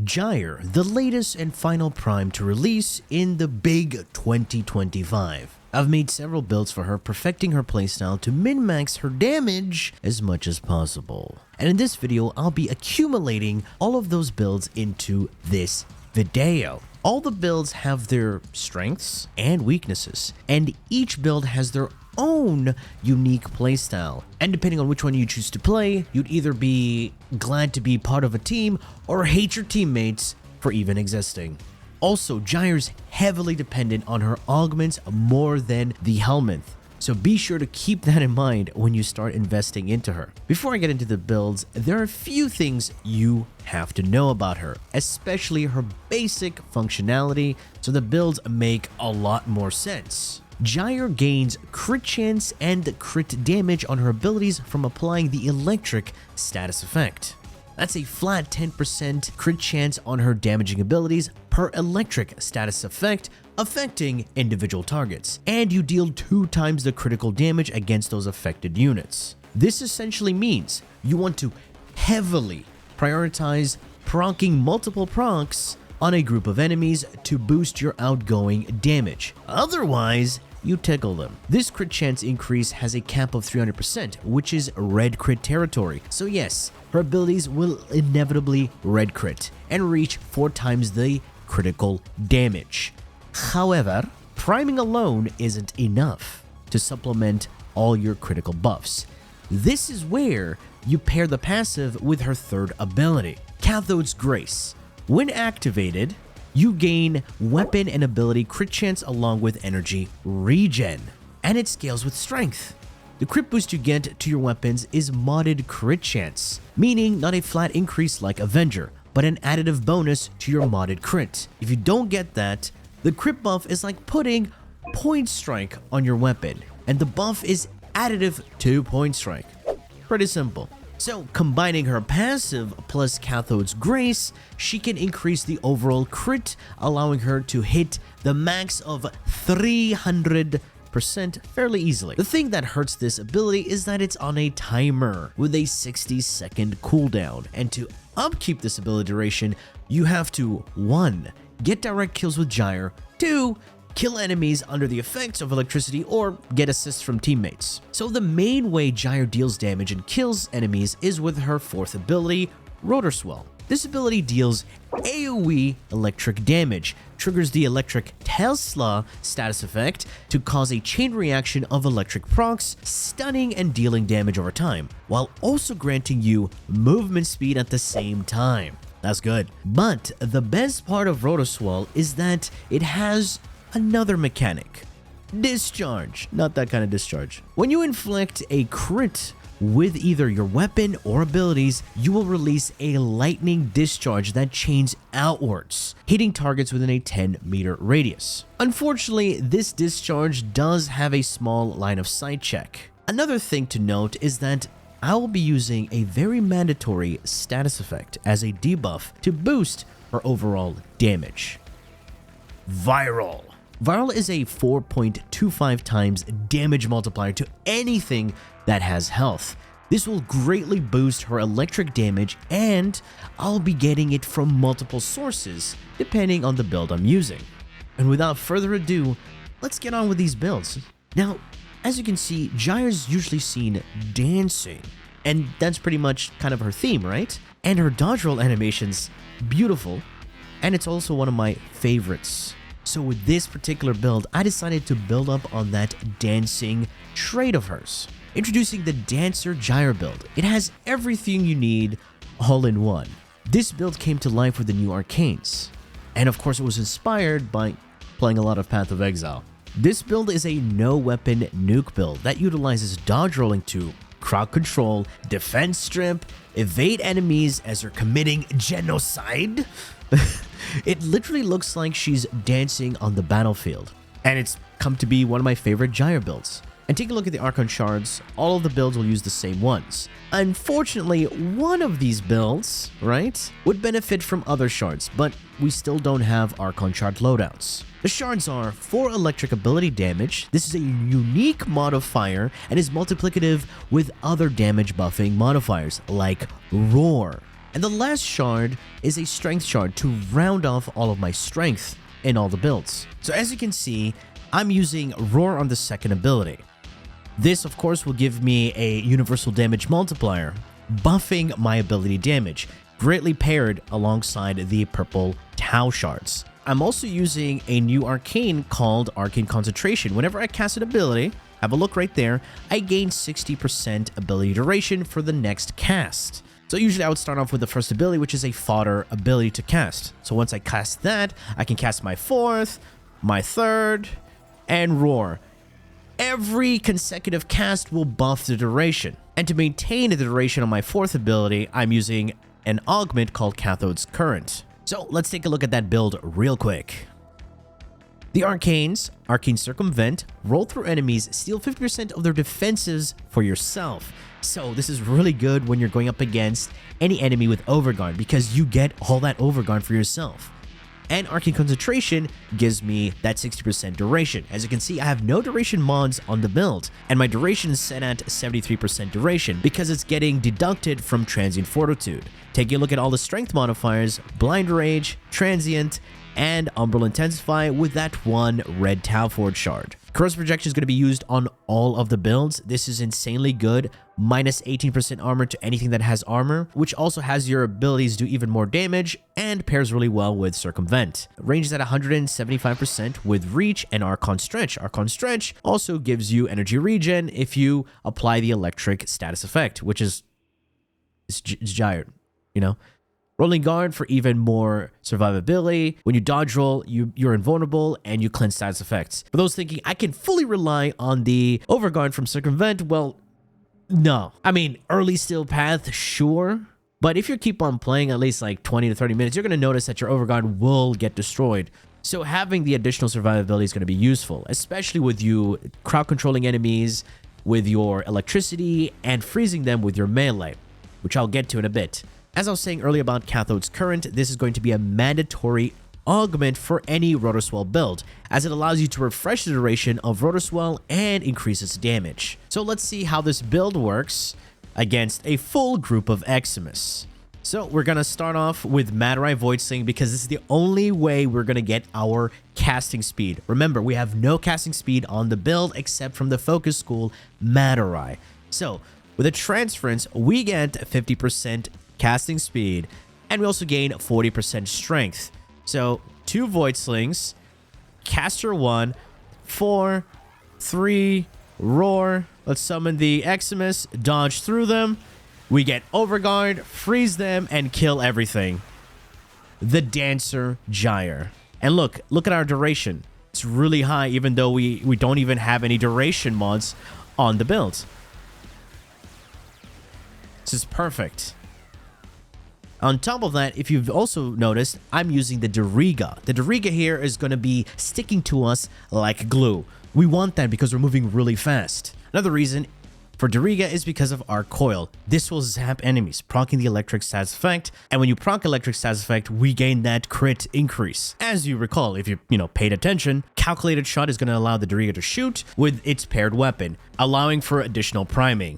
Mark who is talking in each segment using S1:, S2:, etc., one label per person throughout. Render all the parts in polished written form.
S1: Gyre, the latest and final prime to release in the big 2025. I've made several builds for her, perfecting her playstyle to min-max her damage as much as possible. And in this video, I'll be accumulating all of those builds into this video. All the builds have their strengths and weaknesses, and each build has their own unique playstyle. And depending on which one you choose to play, you'd either be glad to be part of a team or hate your teammates for even existing. Also, Gyre's heavily dependent on her augments more than the Helminth, so be sure to keep that in mind when you start investing into her. Before I get into the builds, there are a few things you have to know about her, especially her basic functionality, so the builds make a lot more sense. Gyre gains crit chance and crit damage on her abilities from applying the electric status effect. That's a flat 10% crit chance on her damaging abilities per electric status effect, affecting individual targets, and you deal 2 times the critical damage against those affected units. This essentially means you want to heavily prioritize proccing multiple procs on a group of enemies to boost your outgoing damage. Otherwise, you tickle them. This crit chance increase has a cap of 300%, which is red crit territory. So yes, her abilities will inevitably red crit and reach 4 times the critical damage. However, priming alone isn't enough to supplement all your critical buffs. This is where you pair the passive with her third ability, Cathode's Grace. When activated, you gain weapon and ability crit chance along with energy regen, and it scales with strength. The crit boost you get to your weapons is modded crit chance, meaning not a flat increase like Avenger, but an additive bonus to your modded crit. If you don't get that, the crit buff is like putting point strike on your weapon, and the buff is additive to point strike. Pretty simple. So, combining her passive plus Cathode's Grace, she can increase the overall crit, allowing her to hit the max of 300% fairly easily. The thing that hurts this ability is that it's on a timer with a 60-second cooldown, and to upkeep this ability duration, you have to 1. Get direct kills with Gyre, 2. Kill enemies under the effects of electricity or get assists from teammates. So the main way Gyre deals damage and kills enemies is with her 4th ability, Rotorswell. This ability deals AoE electric damage, triggers the electric Tesla status effect to cause a chain reaction of electric procs, stunning and dealing damage over time, while also granting you movement speed at the same time. That's good. But the best part of Rotorswell is that it has another mechanic. Discharge. Not that kind of discharge. When you inflict a crit with either your weapon or abilities, you will release a lightning discharge that chains outwards, hitting targets within a 10-meter radius. Unfortunately, this discharge does have a small line of sight check. Another thing to note is that I will be using a very mandatory status effect as a debuff to boost her overall damage. Viral. Viral is a 4.25 times damage multiplier to anything that has health. This will greatly boost her electric damage, and I'll be getting it from multiple sources depending on the build I'm using. And without further ado, let's get on with these builds. Now, as you can see, Gyre's usually seen dancing, and that's pretty much kind of her theme, right? And her dodge roll animation's beautiful, and it's also one of my favorites. So with this particular build, I decided to build up on that dancing trait of hers. Introducing the Dancer Gyre build. It has everything you need all in one. This build came to life with the new arcanes, and of course it was inspired by playing a lot of Path of Exile. This build is a no-weapon nuke build that utilizes dodge rolling to crowd control, defense strip, evade enemies as they're committing genocide. It literally looks like she's dancing on the battlefield, and it's come to be one of my favorite Gyre builds. And take a look at the Archon shards, all of the builds will use the same ones. Unfortunately, one of these builds, right, would benefit from other shards, but we still don't have Archon shard loadouts. The shards are 4 electric ability damage. This is a unique modifier and is multiplicative with other damage buffing modifiers like Roar. And the last shard is a strength shard to round off all of my strength in all the builds. So as you can see, I'm using Roar on the second ability. This, of course, will give me a universal damage multiplier, buffing my ability damage, greatly paired alongside the purple Tau shards. I'm also using a new arcane called Arcane Concentration. Whenever I cast an ability, have a look right there, I gain 60% ability duration for the next cast. So usually I would start off with the first ability, which is a fodder ability to cast. So once I cast that, I can cast my fourth, my third, and Roar. Every consecutive cast will buff the duration. And to maintain the duration on my fourth ability, I'm using an augment called Cathode's Current. So let's take a look at that build real quick. The arcanes, Arcane Circumvent, roll through enemies, steal 50% of their defenses for yourself. So this is really good when you're going up against any enemy with Overguard because you get all that Overguard for yourself. And Arcane Concentration gives me that 60% duration. As you can see, I have no duration mods on the build, and my duration is set at 73% duration because it's getting deducted from Transient Fortitude. Taking a look at all the strength modifiers, Blind Rage, Transient, and Umbral Intensify with that one red Tau Forge shard. Corrosive Projection is going to be used on all of the builds. This is insanely good. Minus 18% armor to anything that has armor, which also has your abilities do even more damage and pairs really well with Circumvent. Range is at 175% with Reach and Archon Stretch. Archon Stretch also gives you energy regen if you apply the electric status effect, which is it's Gyre, you know? Rolling Guard for even more survivability. When you dodge roll, you're invulnerable and you cleanse status effects. For those thinking, I can fully rely on the Overguard from Circumvent, well, no. I mean, early Steel Path, sure. But if you keep on playing at least like 20 to 30 minutes, you're going to notice that your Overguard will get destroyed. So having the additional survivability is going to be useful, especially with you crowd controlling enemies with your electricity and freezing them with your melee, which I'll get to in a bit. As I was saying earlier about Cathode's Current, this is going to be a mandatory augment for any Rotorswell build, as it allows you to refresh the duration of Rotorswell and increase its damage. So let's see how this build works against a full group of Eximus. So we're going to start off with Madarai Voidsling because this is the only way we're going to get our casting speed. Remember, we have no casting speed on the build except from the Focus School Madarai. So with a Transference, we get 50% casting speed, and we also gain 40% strength. So 2 Voidslings, Caster 1, 4, 3, Roar. Let's summon the Eximus, dodge through them. We get Overguard, freeze them, and kill everything. The Dancer Gyre. And look at our duration. It's really high, even though we don't even have any duration mods on the build. This is perfect. On top of that, if you've also noticed, I'm using the Dariga. The Dariga here is going to be sticking to us like glue. We want that because we're moving really fast. Another reason for Dariga is because of our coil. This will zap enemies, proccing the electric status effect. And when you proc electric status effect, we gain that crit increase. As you recall, if you paid attention, Calculated Shot is going to allow the Dariga to shoot with its paired weapon, allowing for additional priming.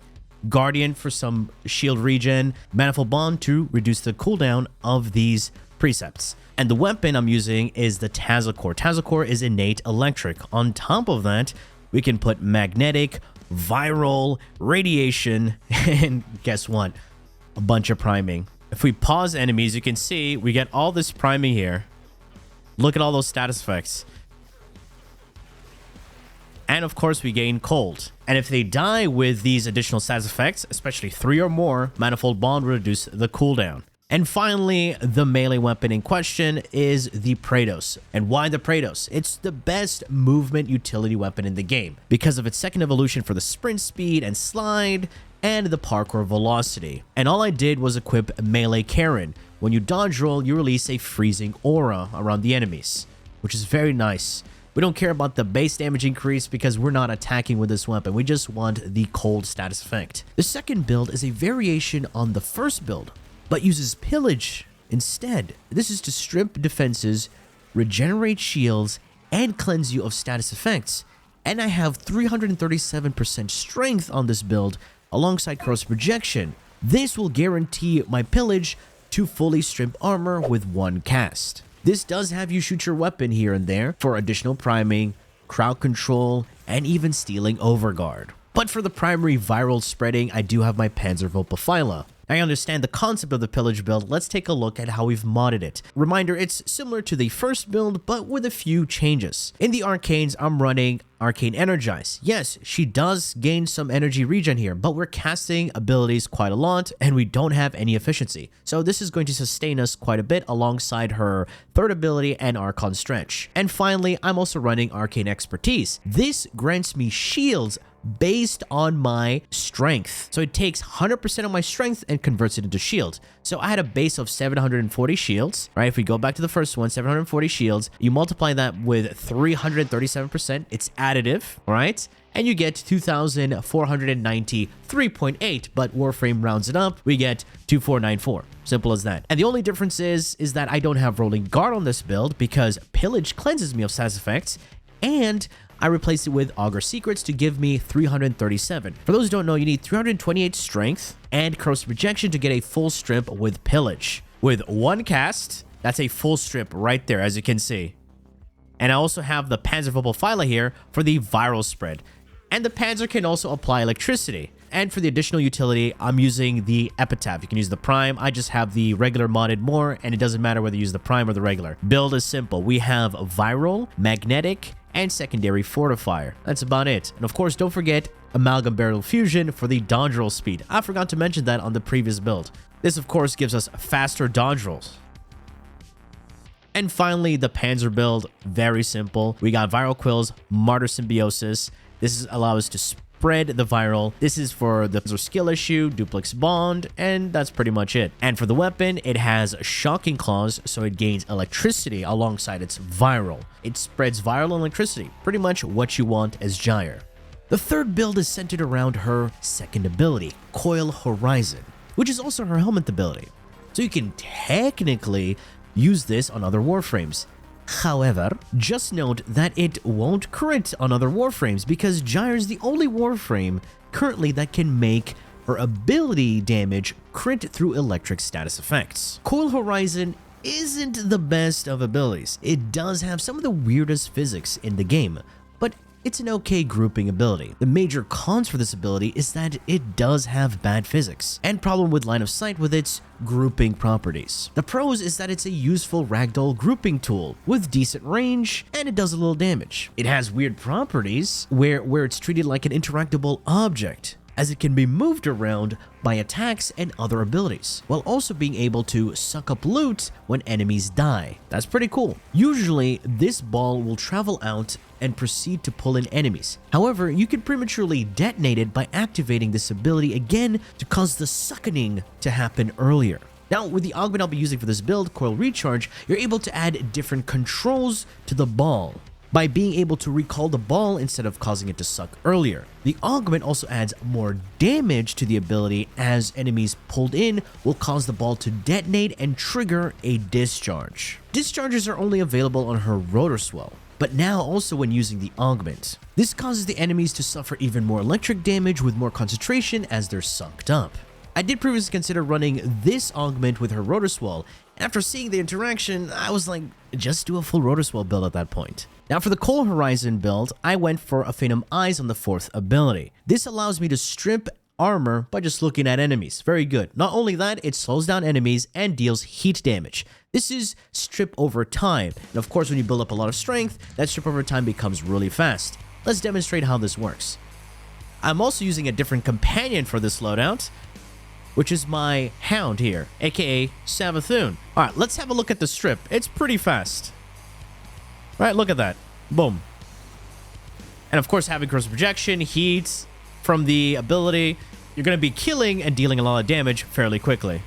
S1: Guardian for some shield regen, Manifold Bomb to reduce the cooldown of these precepts. And the weapon I'm using is the Tazocore. Tazocore is innate electric. On top of that, we can put magnetic, viral, radiation, and guess what? A bunch of priming. If we pause enemies, you can see we get all this priming here. Look at all those status effects. And of course, we gain cold. And if they die with these additional status effects, especially 3 or more, Manifold Bond will reduce the cooldown. And finally, the melee weapon in question is the Praetos. And why the Praetos? It's the best movement utility weapon in the game because of its second evolution for the sprint speed and slide and the parkour velocity. And all I did was equip Melee Karen. When you dodge roll, you release a freezing aura around the enemies, which is very nice. We don't care about the base damage increase because we're not attacking with this weapon. We just want the cold status effect. The second build is a variation on the first build, but uses Pillage instead. This is to strip defenses, regenerate shields, and cleanse you of status effects. And I have 337% strength on this build alongside Corrosive Projection. This will guarantee my Pillage to fully strip armor with one cast. This does have you shoot your weapon here and there for additional priming, crowd control, and even stealing overguard. But for the primary viral spreading, I do have my Panzervopophyla. I understand the concept of the pillage build. Let's take a look at how we've modded it. Reminder, it's similar to the first build, but with a few changes. In the arcanes, I'm running Arcane Energize. Yes, she does gain some energy regen here, but we're casting abilities quite a lot, and we don't have any efficiency. So this is going to sustain us quite a bit alongside her third ability and Archon Stretch. And finally, I'm also running Arcane Expertise. This grants me shields based on my strength. So it takes 100% of my strength and converts it into shield. So I had a base of 740 shields, right? If we go back to the first one, 740 shields, you multiply that with 337%, it's additive, all right? And you get 2,493.8, but Warframe rounds it up, we get 2,494. Simple as that. And the only difference is that I don't have Rolling Guard on this build because Pillage cleanses me of status effects, and I replaced it with Augur Secrets to give me 337. For those who don't know, you need 328 strength and corrosive rejection to get a full strip with Pillage. With one cast, that's a full strip right there, as you can see. And I also have the Panzervopophyla here for the viral spread. And the Panzer can also apply electricity. And for the additional utility, I'm using the Epitaph. You can use the Prime. I just have the regular modded more, and it doesn't matter whether you use the Prime or the regular. Build is simple. We have viral, magnetic, and secondary fortifier. That's about it. And of course, don't forget Amalgam Barrel Fusion for the dodge roll speed. I forgot to mention that on the previous build. This, of course, gives us faster dodge rolls. And finally, the Panzer build, very simple. We got Viral Quills, Martyr Symbiosis. This allows us to spread the viral. This is for the skill issue, Duplex Bond, and that's pretty much it. And for the weapon, it has Shocking Claws, so it gains electricity alongside its viral. It spreads viral and electricity, pretty much what you want as Gyre. The third build is centered around her second ability, Coil Horizon, which is also her Helminth ability. So you can technically use this on other Warframes. However, just note that it won't crit on other Warframes because Gyre is the only Warframe currently that can make her ability damage crit through electric status effects. Coil Horizon isn't the best of abilities. It does have some of the weirdest physics in the game, but it's an okay grouping ability. The major cons for this ability is that it does have bad physics and problem with line of sight with its grouping properties. The pros is that it's a useful ragdoll grouping tool with decent range and it does a little damage. It has weird properties where it's treated like an interactable object, as it can be moved around by attacks and other abilities, while also being able to suck up loot when enemies die. That's pretty cool. Usually, this ball will travel out and proceed to pull in enemies. However, you can prematurely detonate it by activating this ability again to cause the suckening to happen earlier. Now, with the augment I'll be using for this build, Coil Recharge, you're able to add different controls to the ball by being able to recall the ball instead of causing it to suck earlier. The augment also adds more damage to the ability, as enemies pulled in will cause the ball to detonate and trigger a discharge. Discharges are only available on her Rotorswell, but now also when using the augment. This causes the enemies to suffer even more electric damage with more concentration as they're sucked up. I did previously consider running this augment with her Rotorswell. After seeing the interaction, I was like, just do a full Rotorswell build at that point. Now for the Coil Horizon build, I went for a Phantom Eyes on the fourth ability. This allows me to strip armor by just looking at enemies. Very good. Not only that, it slows down enemies and deals heat damage. This is strip over time. And of course, when you build up a lot of strength, that strip over time becomes really fast. Let's demonstrate how this works. I'm also using a different companion for this loadout, which is my Hound here, aka Savathun. Alright, let's have a look at the strip. It's pretty fast. Alright, look at that. Boom. And of course, having cross projection, heat from the ability, you're going to be killing and dealing a lot of damage fairly quickly.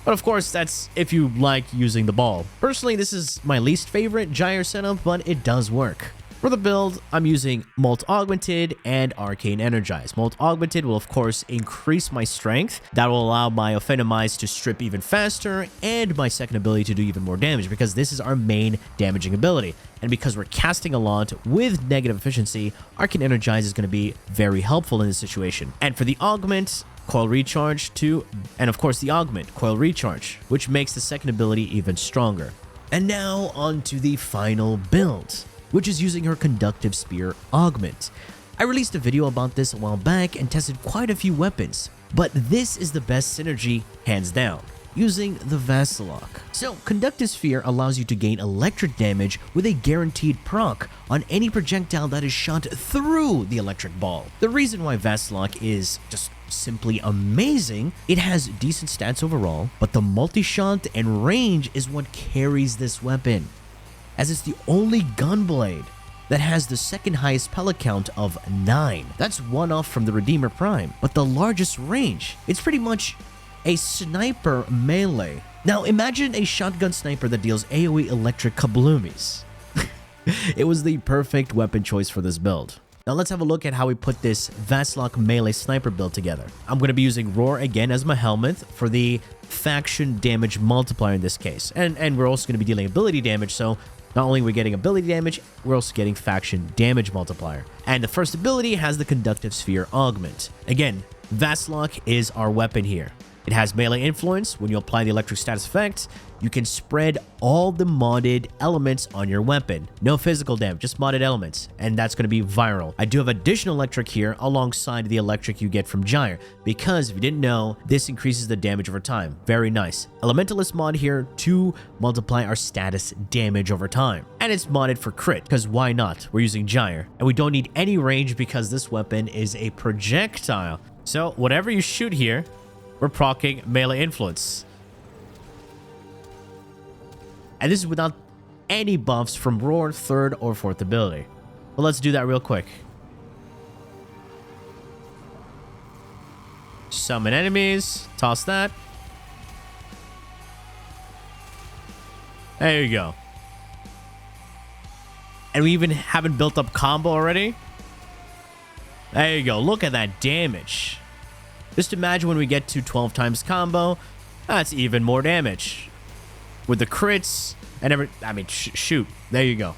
S1: But of course, that's if you like using the ball. Personally, this is my least favorite Gyre setup, but it does work. For the build, I'm using Molt Augmented and Arcane Energize. Molt Augmented will, of course, increase my strength. That will allow my Phantom Eyes to strip even faster and my second ability to do even more damage because this is our main damaging ability. And because we're casting a lot with negative efficiency, Arcane Energize is going to be very helpful in this situation. And for the Augment, Coil Recharge 2, and of course the Augment, Coil Recharge, which makes the second ability even stronger. And now on to the final build, which is using her Conductive Spear Augment. I released a video about this a while back and tested quite a few weapons, but this is the best synergy, hands down, using the Vassalok. So, Conductive Sphere allows you to gain electric damage with a guaranteed proc on any projectile that is shot through the electric ball. The reason why Vassalok is just simply amazing, it has decent stats overall, but the multi-shot and range is what carries this weapon, as it's the only gunblade that has the second highest pellet count of 9. That's one off from the Redeemer Prime, but the largest range. It's pretty much a sniper melee. Now imagine a shotgun sniper that deals AoE electric kabloomies. It was the perfect weapon choice for this build. Now let's have a look at how we put this Vassalok melee sniper build together. I'm going to be using Roar again as my Helminth for the faction damage multiplier in this case. And we're also going to be dealing ability damage, so not only are we getting ability damage, we're also getting faction damage multiplier. And the first ability has the Conductive Sphere Augment. Again, Vassalok is our weapon here. It has melee influence. When you apply the electric status effect, you can spread all the modded elements on your weapon. No physical damage, just modded elements, and that's going to be viral. I do have additional electric here alongside the electric you get from Gyre, because if you didn't know, this increases the damage over time. Very nice. Elementalist mod here to multiply our status damage over time. And it's modded for crit, because why not? We're using Gyre, and we don't need any range because this weapon is a projectile. So whatever you shoot here, we're proccing melee influence. And this is without any buffs from Roar, 3rd or 4th ability. But let's do that real quick. Summon enemies. Toss that. There you go. And we even haven't built up combo already. There you go. Look at that damage. Just imagine when we get to 12 times combo, that's even more damage. With the crits and shoot. There you go.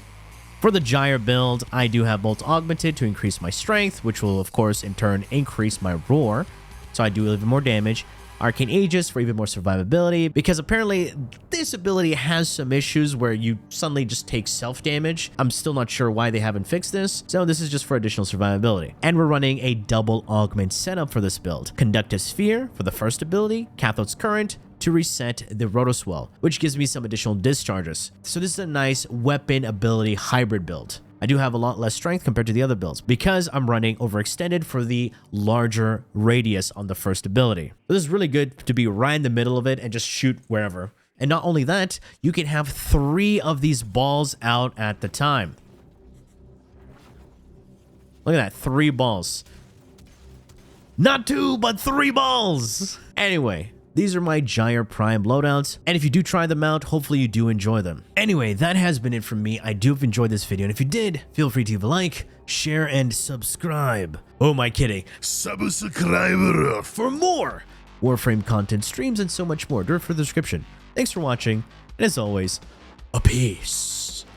S1: For the Gyre build, I do have Bolt Augmented to increase my strength, which will, of course, in turn, increase my Roar. So I do even more damage. Arcane Aegis for even more survivability, because apparently this ability has some issues where you suddenly just take self-damage. I'm still not sure why they haven't fixed this, so this is just for additional survivability. And we're running a double augment setup for this build. Conductive Sphere for the first ability, Cathode's Current to reset the Rotorswell, which gives me some additional discharges. So this is a nice weapon ability hybrid build. I do have a lot less strength compared to the other builds because I'm running overextended for the larger radius on the first ability. So this is really good to be right in the middle of it and just shoot wherever. And not only that, you can have 3 of these balls out at the time. Look at that, 3 balls. Not 2, but 3 balls! Anyway, these are my Gyre Prime loadouts, and if you do try them out, hopefully you do enjoy them. Anyway, that has been it from me. I do have enjoyed this video, and if you did, feel free to leave a like, share, and subscribe. Oh, my kidding. Subscriber for more Warframe content, streams, and so much more. Do it for the description. Thanks for watching, and as always, a peace.